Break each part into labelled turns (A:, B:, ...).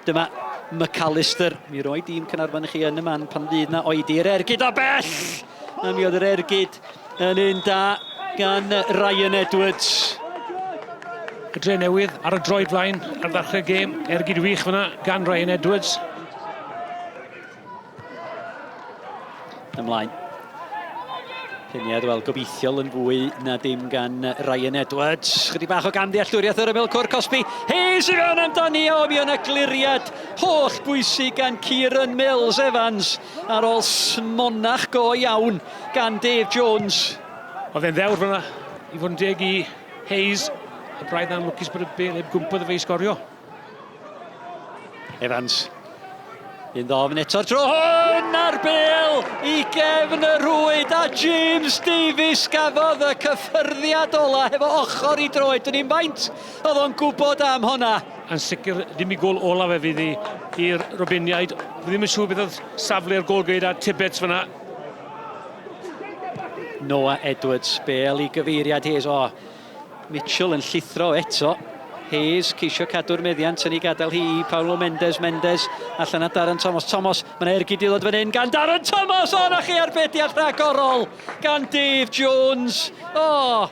A: Dyma McAllister. Mi roi dîm Caernarfon i chi yn y man pan fydd na oedi'r ergyd o bell. A mi oedd yr ergyd yn un da gan Ryan Edwards.
B: Y Drenewydd ar y droed flaen ar ddechrau'r gêm. Ergyd wych fyna gan Ryan Edwards.
A: Ymlaen. Piniad, wel, gobeithiol yn fwy na dim gan Ryan Edwards. Chydig bach o gamdealltwriaeth ar y Milcwr Cosby. Hayes i fewn amdani o mi o'n y gliriad holl bwysig gan Kieran Mills Evans ar ôl smonach go iawn gan Dave Jones.
B: Oedd e'n ddewr fyna i fod yn deg i Hayes. Y braidd na'n lwcus bod y bel heb gwmpodd y fe i sgorio.
A: Evans. Un ddofn eto'r tro hwn ar bel i gefn y rwyd a James Davies gafodd y cyffyrddiad ola efo ochr i droed. Dyn ni'n baint oedd o'n gwybod am honna.
B: Yn sicr ddim i gol ola fe fydd i'r Robiniaid. Fi ddim yn siŵr beth oedd safle'r gol gyda Tibbets fyna.
A: Noah Edwards, bel i gyfeiriad Hayes. O, Mitchell yn llithro eto. Hayes ceisio cadw'r meddiant yn ei gadael hi i Paulo Mendes. Allan at Darren Thomas. Mae'n ergyd i ddod fan hyn gan Darren Thomas. O, na chi arbediad rhagorol gan Dave Jones. O,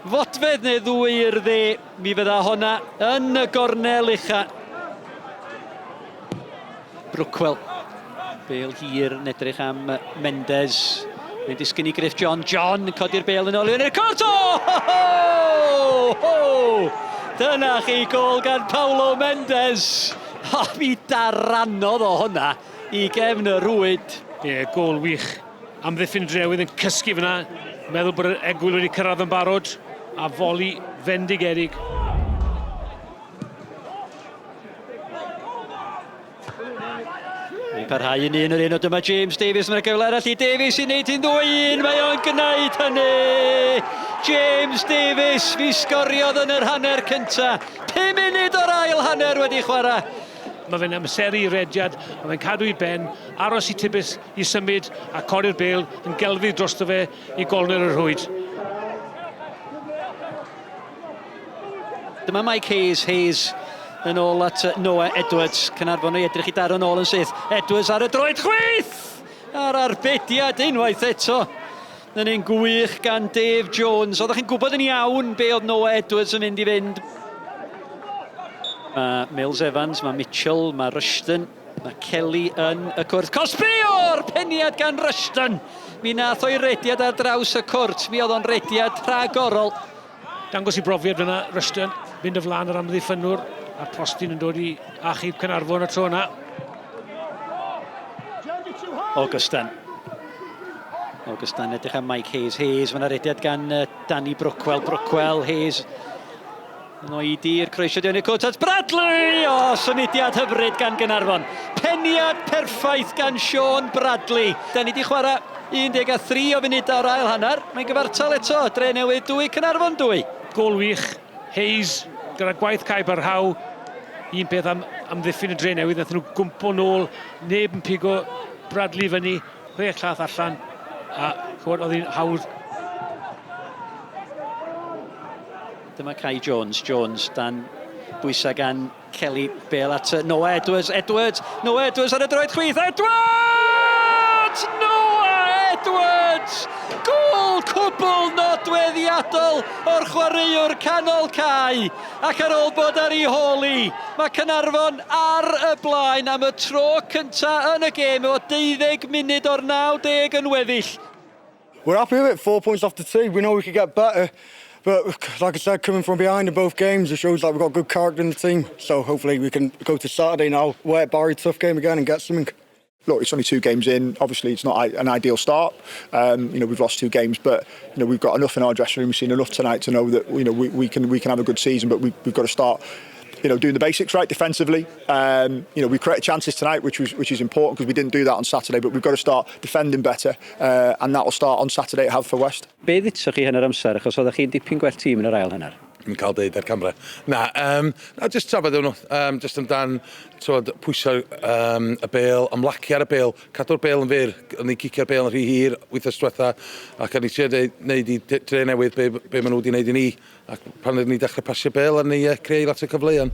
A: fodfedd neu ddwy i'r dde. Mi fydda honna yn y gornel ucha. Brookwell. Bel hir yn edrych am Mendes. Mae'n disgyn i Griff John. John codi'r bel yn ôl i'r cwrt. Dyna chi gol gan Paulo Mendes. O, mi daranodd o honna i gefn y rwyd.
B: Ie, gol wych. Amddiffyn Drenewydd yn cysgu fyna. Meddwl bod yr egwyl wedi cyrraedd yn barod. A foli fendigedig.
A: Mae'n parhau yn un o'r un o dyma James Davies. Mae'n gyfle arall i Davies i wneud un 2-1. Mae o'n gwneud hynny. James Davies fi sgoriodd yn yr hanner cynta. 5 munud o'r ail hanner wedi chwarae.
B: Mae fe'n amseru i rediad, mae fe'n cadw i ben, aros i Tibbets i symud a codi'r bel yn gelfydd drosto fe i golnau'r y rhwyd.
A: Dyma Mike Hayes yn ôl at Noah Edwards. Caernarfon ei edrych i daro yn ôl yn syth. Edwards ar y droed chwith! Ar arbediad unwaith eto. Yn un gwych gan Dave Jones. Oeddech chi'n gwybod yn iawn be oedd Noah Edwards yn mynd i fynd. Mae Mills Evans, mae Mitchell, mae Rushton, mae Kelly yn y cwrt. Cosby o'r peniad gan Rushton. Mi nath o'i rediad ar draws y cwrt. Mi oedd o'n rediad rhagorol.
B: Dangos i brofiad fyna, Rushton, fynd y flaen yr amddiffynwr. A postyn yn dod i achub Caernarfon y tro yna.
A: Augustin edrych am Mike Hayes. Mae'n rediad gan Danny Brookwell. Hayes yn oedi i'r croesio diwn i'r cwrt at Bradley. O, symudiad hyfryd gan Caernarfon. Peniad perffaith gan Sean Bradley. Da ni di chwarae 13 o funudau o'r ail hanner. Mae'n gyfartal eto. Drenewydd 2, Caernarfon 2.
B: Gol wych. Hayes gyda gwaith caib ar haw. Un peth am ddiffyn y Drenewydd. Nath nhw gwmpo nôl. Neb yn pigo Bradley fyny. 6 llath allan. A chwod oedd hi'n hawdd.
A: Dyma Kai Jones dan bwysau gan Kelly bel at Noah Edwards. Noah Edwards ar y droed chwith. Noah Edwards! Gol cwbl nodweddiadol o'r chwaraewr canol cae. Ac ar ôl bod ar ei holi, mae Caernarfon ar y blaen am y tro cynta yn y gêm o 12 munud o'r 90 yn weddill.
C: We're happy with it, 4 points off the tee. We know we could get better. But like I said, coming from behind in both games, it shows that we've got good character in the team. So hopefully we can go to Saturday now, work Barry, tough game again and get something.
D: Look, it's only 2 games in. Obviously, it's not an ideal start. We've lost 2 games, but we've got enough in our dressing room. We've seen enough tonight to know that we can have a good season. But we've got to start, doing the basics right defensively. We created chances tonight, which is important because we didn't do that on Saturday. But we've got to start defending better, and that will start on Saturday at Haverfordwest.
A: Be dditsoch chi hanner amser, achos oeddech chi'n dipyn gwell tîm yn yr ail hanner?
E: yn cael deud ar camera. Na, just trafod nhw, just amdan pwysau y bêl, ymlacu ar y bêl, cadw'r bêl yn fyr, o'n i cicio'r bêl yn rhy hir, wythnos diwetha, ac o'n i trio wneud i Drenewydd be maen nhw wedi wneud i ni, ac pan oedden ni dechrau pasio bêl, o'n i creu lot o cyfleon.